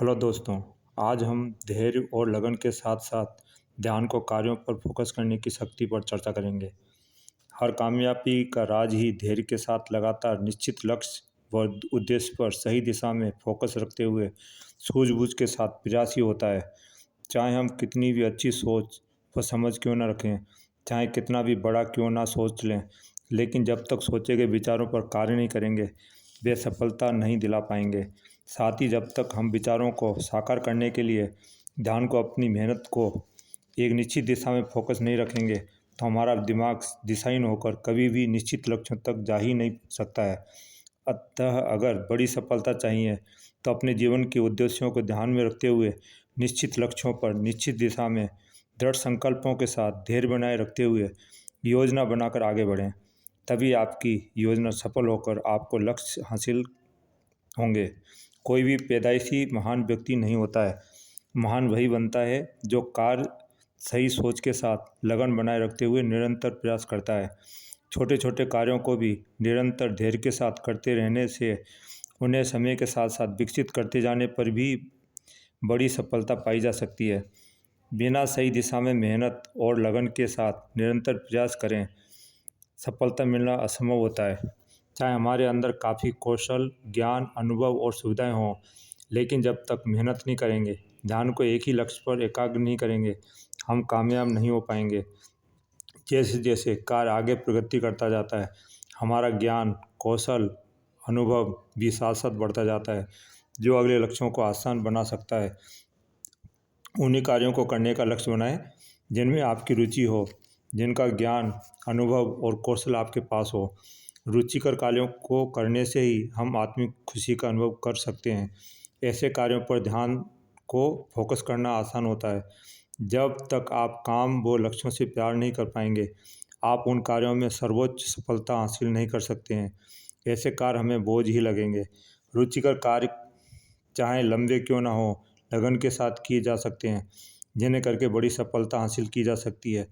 Hello दोस्तों। आज हम धैर्य और लगन के साथ साथ ध्यान को कार्यों पर फोकस करने की शक्ति पर चर्चा करेंगे। हर कामयाबी का राज ही धैर्य के साथ लगातार निश्चित लक्ष्य व उद्देश्य पर सही दिशा में फोकस रखते हुए सूझबूझ के साथ प्रयास ही होता है। चाहे हम कितनी भी अच्छी सोच व समझ क्यों न रखें, चाहे कितना भी बड़ा क्यों ना सोच लें, लेकिन जब तक सोचे गए विचारों पर कार्य नहीं करेंगे वे सफलता नहीं दिला पाएंगे। साथ ही जब तक हम विचारों को साकार करने के लिए ध्यान को अपनी मेहनत को एक निश्चित दिशा में फोकस नहीं रखेंगे तो हमारा दिमाग दिशाहीन होकर कभी भी निश्चित लक्ष्यों तक जा ही नहीं सकता है। अतः अगर बड़ी सफलता चाहिए तो अपने जीवन के उद्देश्यों को ध्यान में रखते हुए निश्चित लक्ष्यों पर निश्चित दिशा में दृढ़ संकल्पों के साथ धैर्य बनाए रखते हुए योजना बनाकर आगे बढ़ें। तभी आपकी योजना सफल होकर आपको लक्ष्य हासिल होंगे। कोई भी पैदाइशी महान व्यक्ति नहीं होता है। महान वही बनता है जो कार्य सही सोच के साथ लगन बनाए रखते हुए निरंतर प्रयास करता है। छोटे छोटे कार्यों को भी निरंतर धैर्य के साथ करते रहने से उन्हें समय के साथ साथ विकसित करते जाने पर भी बड़ी सफलता पाई जा सकती है। बिना सही दिशा में मेहनत और लगन के साथ निरंतर प्रयास करें सफलता मिलना असंभव होता है। चाहे हमारे अंदर काफ़ी कौशल, ज्ञान, अनुभव और सुविधाएं हों, लेकिन जब तक मेहनत नहीं करेंगे, ध्यान को एक ही लक्ष्य पर एकाग्र नहीं करेंगे, हम कामयाब नहीं हो पाएंगे। जैसे जैसे कार्य आगे प्रगति करता जाता है, हमारा ज्ञान, कौशल, अनुभव भी साथ साथ बढ़ता जाता है, जो अगले लक्ष्यों को आसान बना सकता है। उन्हीं कार्यों को करने का लक्ष्य बनाएं जिनमें आपकी रुचि हो, जिनका ज्ञान, अनुभव और कौशल आपके पास हो। रुचिकर कार्यों को करने से ही हम आत्मिक खुशी का अनुभव कर सकते हैं। ऐसे कार्यों पर ध्यान को फोकस करना आसान होता है। जब तक आप काम व लक्ष्यों से प्यार नहीं कर पाएंगे, आप उन कार्यों में सर्वोच्च सफलता हासिल नहीं कर सकते हैं। ऐसे कार्य हमें बोझ ही लगेंगे। रुचिकर कार्य चाहे लंबे क्यों ना हो, लगन के साथ किए जा सकते हैं, जिन्हें करके बड़ी सफलता हासिल की जा सकती है।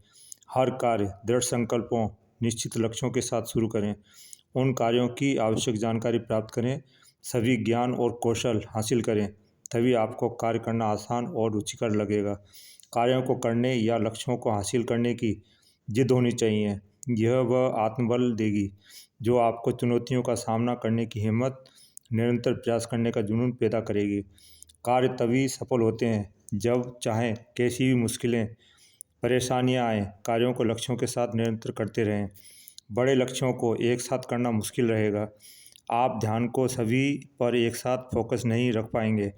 हर कार्य दृढ़ संकल्पों, निश्चित लक्ष्यों के साथ शुरू करें। उन कार्यों की आवश्यक जानकारी प्राप्त करें, सभी ज्ञान और कौशल हासिल करें, तभी आपको कार्य करना आसान और रुचिकर लगेगा। कार्यों को करने या लक्ष्यों को हासिल करने की जिद होनी चाहिए। यह वह आत्मबल देगी जो आपको चुनौतियों का सामना करने की हिम्मत, निरंतर प्रयास करने का जुनून पैदा करेगी। कार्य तभी सफल होते हैं जब चाहे कैसी भी मुश्किलें, परेशानियां आएँ, कार्यों को लक्ष्यों के साथ निरंतर करते रहें। बड़े लक्ष्यों को एक साथ करना मुश्किल रहेगा। आप ध्यान को सभी पर एक साथ फोकस नहीं रख पाएंगे।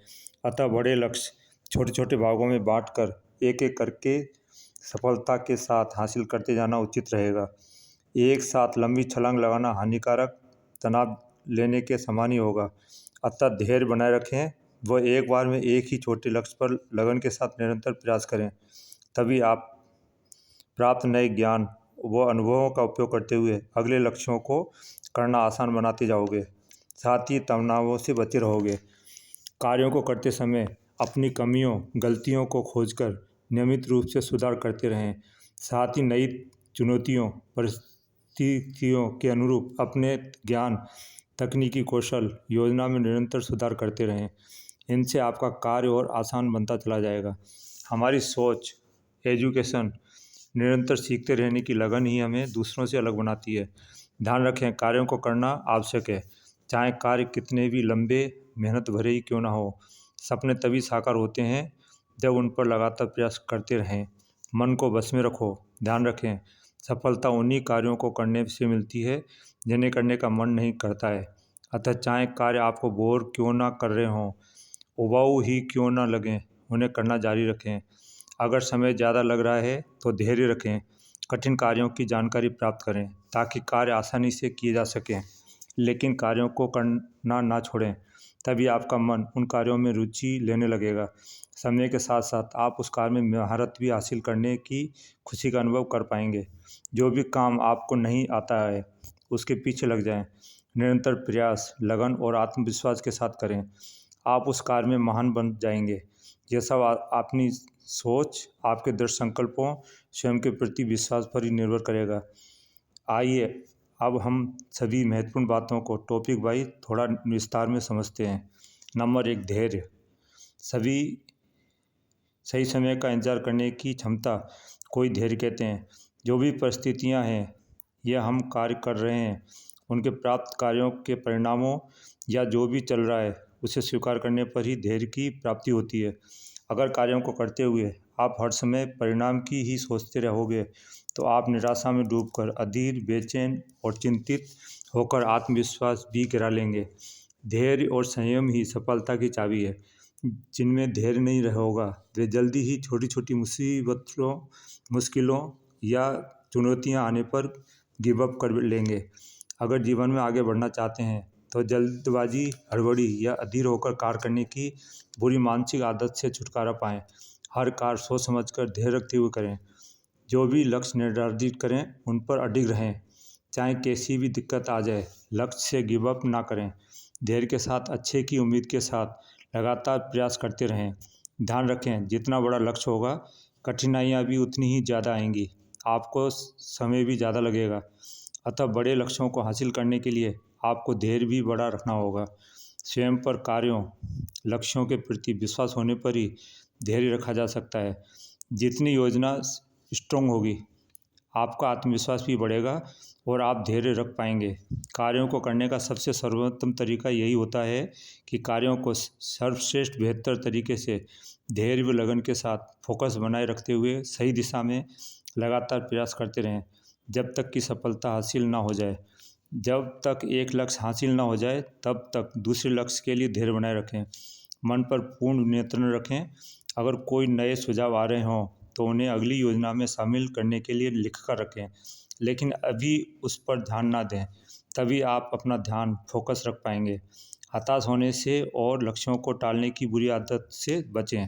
अतः बड़े लक्ष्य छोटे छोटे भागों में बांटकर एक एक करके सफलता के साथ हासिल करते जाना उचित रहेगा। एक साथ लंबी छलांग लगाना हानिकारक तनाव लेने के समान ही होगा। अतः धैर्य बनाए रखें, वह एक बार में एक ही छोटे लक्ष्य पर लगन के साथ निरंतर प्रयास करें। तभी आप प्राप्त नए ज्ञान व अनुभवों का उपयोग करते हुए अगले लक्ष्यों को करना आसान बनाते जाओगे। साथ ही तनावों से बचे रहोगे। कार्यों को करते समय अपनी कमियों, गलतियों को खोजकर नियमित रूप से सुधार करते रहें। साथ ही नई चुनौतियों, परिस्थितियों के अनुरूप अपने ज्ञान, तकनीकी कौशल, योजना में निरंतर सुधार करते रहें। इनसे आपका कार्य और आसान बनता चला जाएगा। हमारी सोच, एजुकेशन, निरंतर सीखते रहने की लगन ही हमें दूसरों से अलग बनाती है। ध्यान रखें, कार्यों को करना आवश्यक है, चाहे कार्य कितने भी लंबे, मेहनत भरे ही क्यों ना हो। सपने तभी साकार होते हैं जब उन पर लगातार प्रयास करते रहें। मन को बस में रखो। ध्यान रखें, सफलता उन्हीं कार्यों को करने से मिलती है जिन्हें करने का मन नहीं करता है। अतः चाहे कार्य आपको बोर क्यों ना कर रहे हों, उबाऊ ही क्यों ना लगें, उन्हें करना जारी रखें। अगर समय ज़्यादा लग रहा है तो धैर्य रखें, कठिन कार्यों की जानकारी प्राप्त करें ताकि कार्य आसानी से किए जा सकें। लेकिन कार्यों को करना ना छोड़ें, तभी आपका मन उन कार्यों में रुचि लेने लगेगा। समय के साथ साथ आप उस कार्य में महारत भी हासिल करने की खुशी का अनुभव कर पाएंगे। जो भी काम आपको नहीं आता है उसके पीछे लग जाएं। निरंतर प्रयास, लगन और आत्मविश्वास के साथ करें। आप उस कार्य में महान बन जाएंगे। यह सब अपनी सोच, आपके दृढ़ संकल्पों, स्वयं के प्रति विश्वास पर ही निर्भर करेगा। आइए अब हम सभी महत्वपूर्ण बातों को टॉपिक वाइज थोड़ा विस्तार में समझते हैं। नंबर 1, धैर्य। सभी सही समय का इंतज़ार करने की क्षमता को ही धैर्य कहते हैं। जो भी परिस्थितियां हैं या हम कार्य कर रहे हैं, उनके प्राप्त कार्यों के परिणामों या जो भी चल रहा है उसे स्वीकार करने पर ही धैर्य की प्राप्ति होती है। अगर कार्यों को करते हुए आप हर समय परिणाम की ही सोचते रहोगे तो आप निराशा में डूबकर अधीर, बेचैन और चिंतित होकर आत्मविश्वास भी गिरा लेंगे। धैर्य और संयम ही सफलता की चाबी है। जिनमें धैर्य नहीं होगा वे जल्दी ही छोटी छोटी मुश्किलों या चुनौतियां आने पर गिव अप कर लेंगे। अगर जीवन में आगे बढ़ना चाहते हैं तो जल्दबाजी, हड़बड़ी या अधीर होकर कार्य करने की बुरी मानसिक आदत से छुटकारा पाएं। हर कार्य सोच समझकर धैर्य रखते हुए करें। जो भी लक्ष्य निर्धारित करें उन पर अडिग रहें, चाहे कैसी भी दिक्कत आ जाए। लक्ष्य से गिव अप ना करें। धैर्य के साथ अच्छे की उम्मीद के साथ लगातार प्रयास करते रहें। ध्यान रखें, जितना बड़ा लक्ष्य होगा कठिनाइयाँ भी उतनी ही ज़्यादा आएंगी, आपको समय भी ज़्यादा लगेगा। अतः बड़े लक्ष्यों को हासिल करने के लिए आपको धैर्य भी बड़ा रखना होगा। स्वयं पर कार्यों, लक्ष्यों के प्रति विश्वास होने पर ही धैर्य रखा जा सकता है। जितनी योजना स्ट्रांग होगी, आपका आत्मविश्वास भी बढ़ेगा और आप धैर्य रख पाएंगे। कार्यों को करने का सबसे सर्वोत्तम तरीका यही होता है कि कार्यों को सर्वश्रेष्ठ बेहतर तरीके से धैर्य व लगन के साथ फोकस बनाए रखते हुए सही दिशा में लगातार प्रयास करते रहें, जब तक कि सफलता हासिल ना हो जाए। जब तक एक लक्ष्य हासिल ना हो जाए तब तक दूसरे लक्ष्य के लिए धैर्य बनाए रखें। मन पर पूर्ण नियंत्रण रखें। अगर कोई नए सुझाव आ रहे हों तो उन्हें अगली योजना में शामिल करने के लिए लिख कर रखें, लेकिन अभी उस पर ध्यान ना दें। तभी आप अपना ध्यान फोकस रख पाएंगे। हताश होने से और लक्ष्यों को टालने की बुरी आदत से बचें।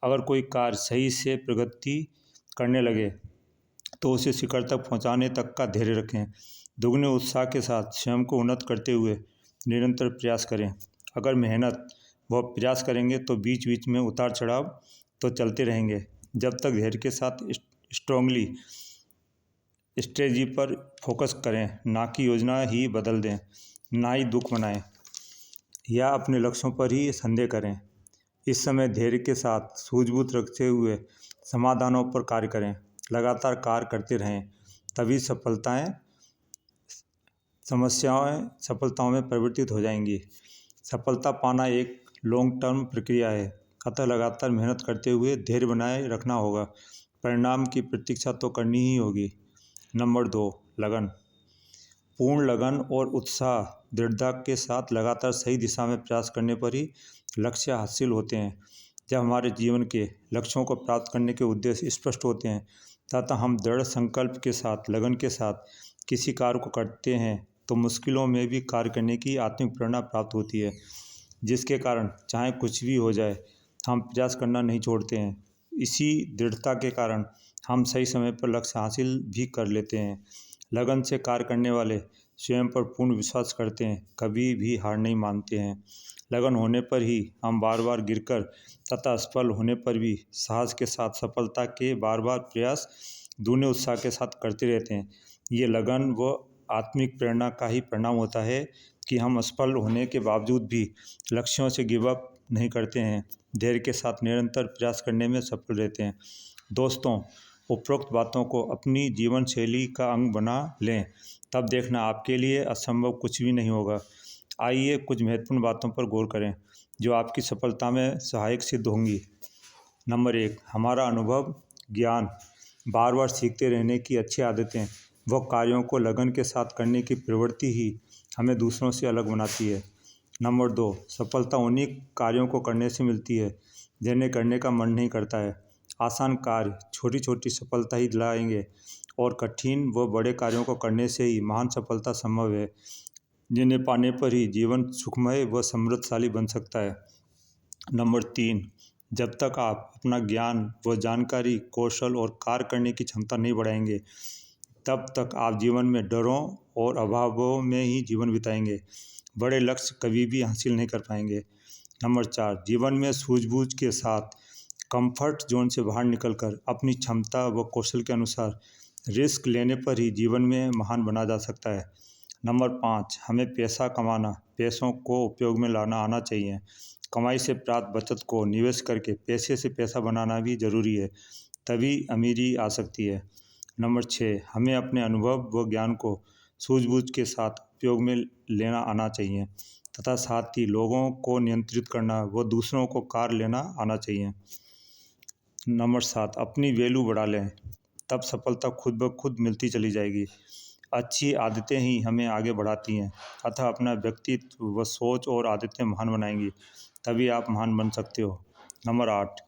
अगर कोई कार्य सही से प्रगति करने लगे तो उसे शिखर तक पहुंचाने तक का धैर्य रखें। दुगने उत्साह के साथ स्वयं को उन्नत करते हुए निरंतर प्रयास करें। अगर मेहनत व प्रयास करेंगे तो बीच बीच में उतार चढ़ाव तो चलते रहेंगे। जब तक धैर्य के साथ स्ट्रांगली स्ट्रेटजी पर फोकस करें, ना कि योजना ही बदल दें, ना ही दुख मनाएं या अपने लक्ष्यों पर ही संदेह करें। इस समय धैर्य के साथ सूझबूझ रखते हुए समाधानों पर कार्य करें। लगातार कार्य करते रहें, तभी सफलताओं में परिवर्तित हो जाएंगी। सफलता पाना एक लॉन्ग टर्म प्रक्रिया है, अतः लगातार मेहनत करते हुए धैर्य बनाए रखना होगा। परिणाम की प्रतीक्षा तो करनी ही होगी। नंबर 2, लगन। पूर्ण लगन और उत्साह, दृढ़ता के साथ लगातार सही दिशा में प्रयास करने पर ही लक्ष्य हासिल होते हैं। जब हमारे जीवन के लक्ष्यों को प्राप्त करने के उद्देश्य स्पष्ट होते हैं तथा हम दृढ़ संकल्प के साथ, लगन के साथ किसी कार्य को करते हैं तो मुश्किलों में भी कार्य करने की आत्मिक प्रेरणा प्राप्त होती है, जिसके कारण चाहे कुछ भी हो जाए हम प्रयास करना नहीं छोड़ते हैं। इसी दृढ़ता के कारण हम सही समय पर लक्ष्य हासिल भी कर लेते हैं। लगन से कार्य करने वाले स्वयं पर पूर्ण विश्वास करते हैं, कभी भी हार नहीं मानते हैं। लगन होने पर ही हम बार बार गिरकर तथा असफल होने पर भी साहस के साथ सफलता के बार बार प्रयास दूने उत्साह के साथ करते रहते हैं। ये लगन व आत्मिक प्रेरणा का ही परिणाम होता है कि हम असफल होने के बावजूद भी लक्ष्यों से गिव अप नहीं करते हैं, धैर्य के साथ निरंतर प्रयास करने में सफल रहते हैं। दोस्तों, उपरोक्त बातों को अपनी जीवन शैली का अंग बना लें, तब देखना आपके लिए असंभव कुछ भी नहीं होगा। आइए कुछ महत्वपूर्ण बातों पर गौर करें जो आपकी सफलता में सहायक सिद्ध होंगी। नंबर 1, हमारा अनुभव, ज्ञान, बार बार सीखते रहने की अच्छी आदतें व कार्यों को लगन के साथ करने की प्रवृत्ति ही हमें दूसरों से अलग बनाती है। नंबर 2, सफलता उन्हीं कार्यों को करने से मिलती है जिन्हें करने का मन नहीं करता है। आसान कार्य छोटी छोटी सफलता ही दिलाएंगे और कठिन व बड़े कार्यों को करने से ही महान सफलता संभव है, जिन्हें पाने पर ही जीवन सुखमय व समृद्धशाली बन सकता है। नंबर 3, जब तक आप अपना ज्ञान व जानकारी, कौशल और कार्य करने की क्षमता नहीं बढ़ाएंगे तब तक आप जीवन में डरों और अभावों में ही जीवन बिताएंगे, बड़े लक्ष्य कभी भी हासिल नहीं कर पाएंगे। नंबर 4, जीवन में सूझबूझ के साथ कंफर्ट जोन से बाहर निकलकर अपनी क्षमता व कौशल के अनुसार रिस्क लेने पर ही जीवन में महान बना जा सकता है। नंबर 5, हमें पैसा कमाना, पैसों को उपयोग में लाना आना चाहिए। कमाई से प्राप्त बचत को निवेश करके पैसे से पैसा बनाना भी ज़रूरी है, तभी अमीरी आ सकती है। नंबर 6, हमें अपने अनुभव व ज्ञान को सूझबूझ के साथ उपयोग में लेना आना चाहिए तथा साथ ही लोगों को नियंत्रित करना व दूसरों को कार्य लेना आना चाहिए। नंबर 7, अपनी वैल्यू बढ़ा लें, तब सफलता खुद ब खुद मिलती चली जाएगी। अच्छी आदतें ही हमें आगे बढ़ाती हैं, अतः अपना व्यक्तित्व व सोच और आदतें महान बनाएंगी, तभी आप महान बन सकते हो। नंबर 8,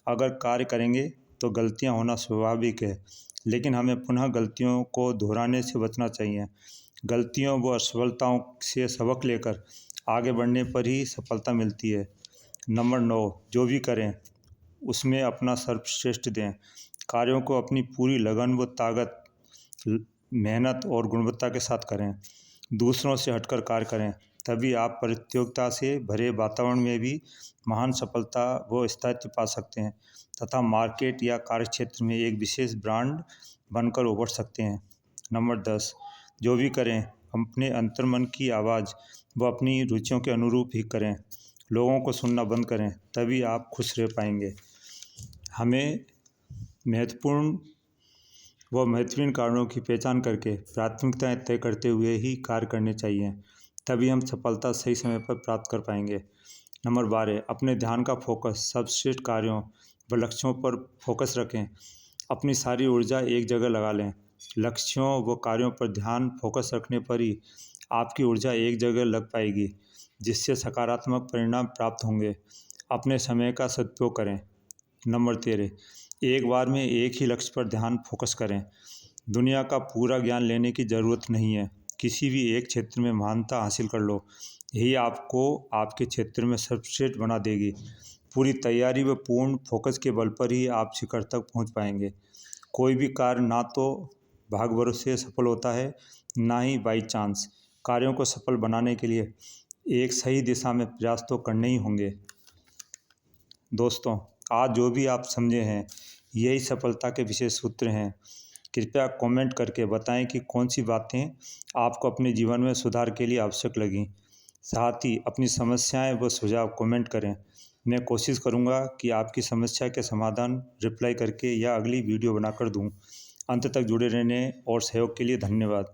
अगर कार्य करेंगे तो गलतियां होना स्वाभाविक है, लेकिन हमें पुनः गलतियों को दोहराने से बचना चाहिए। गलतियों व असफलताओं से सबक लेकर आगे बढ़ने पर ही सफलता मिलती है। नंबर 9, जो भी करें उसमें अपना सर्वश्रेष्ठ दें। कार्यों को अपनी पूरी लगन व ताकत, मेहनत और गुणवत्ता के साथ करें। दूसरों से हटकर कार्य करें, तभी आप प्रतियोगिता से भरे वातावरण में भी महान सफलता व स्थायित्व पा सकते हैं तथा मार्केट या कार्यक्षेत्र में एक विशेष ब्रांड बनकर उभर सकते हैं। नंबर 10, जो भी करें अपने अंतर्मन की आवाज़ व अपनी रुचियों के अनुरूप ही करें। लोगों को सुनना बंद करें, तभी आप खुश रह पाएंगे। हमें महत्वपूर्ण कारणों की पहचान करके प्राथमिकताएं तय करते हुए ही कार्य करने चाहिए, तभी हम सफलता सही समय पर प्राप्त कर पाएंगे। नंबर 12, अपने ध्यान का फोकस सर्वश्रेष्ठ कार्यों व लक्ष्यों पर फोकस रखें। अपनी सारी ऊर्जा एक जगह लगा लें। लक्ष्यों व कार्यों पर ध्यान फोकस रखने पर ही आपकी ऊर्जा एक जगह लग पाएगी, जिससे सकारात्मक परिणाम प्राप्त होंगे। अपने समय का सदुपयोग करें। नंबर 13, एक बार में एक ही लक्ष्य पर ध्यान फोकस करें। दुनिया का पूरा ज्ञान लेने की ज़रूरत नहीं है, किसी भी एक क्षेत्र में महानता हासिल कर लो, यही आपको आपके क्षेत्र में सर्वश्रेष्ठ बना देगी। पूरी तैयारी व पूर्ण फोकस के बल पर ही आप शिखर तक पहुंच पाएंगे। कोई भी कार्य ना तो भाग भरोसे सफल होता है, ना ही बाई चांस। कार्यों को सफल बनाने के लिए एक सही दिशा में प्रयास तो करने ही होंगे। दोस्तों, आज जो भी आप समझे हैं, यही सफलता के विशेष सूत्र हैं। कृपया कमेंट करके बताएं कि कौन सी बातें आपको अपने जीवन में सुधार के लिए आवश्यक लगीं। साथ ही अपनी समस्याएं व सुझाव कमेंट करें। मैं कोशिश करूंगा कि आपकी समस्या के समाधान रिप्लाई करके या अगली वीडियो बनाकर दूं। अंत तक जुड़े रहने और सहयोग के लिए धन्यवाद।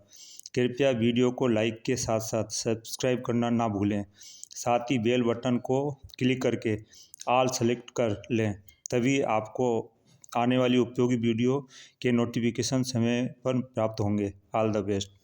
कृपया वीडियो को लाइक के साथ साथ सब्सक्राइब करना ना भूलें। साथ ही बेल बटन को क्लिक करके ऑल सेलेक्ट कर लें, तभी आपको आने वाली उपयोगी वीडियो के नोटिफिकेशन समय पर प्राप्त होंगे। All the best.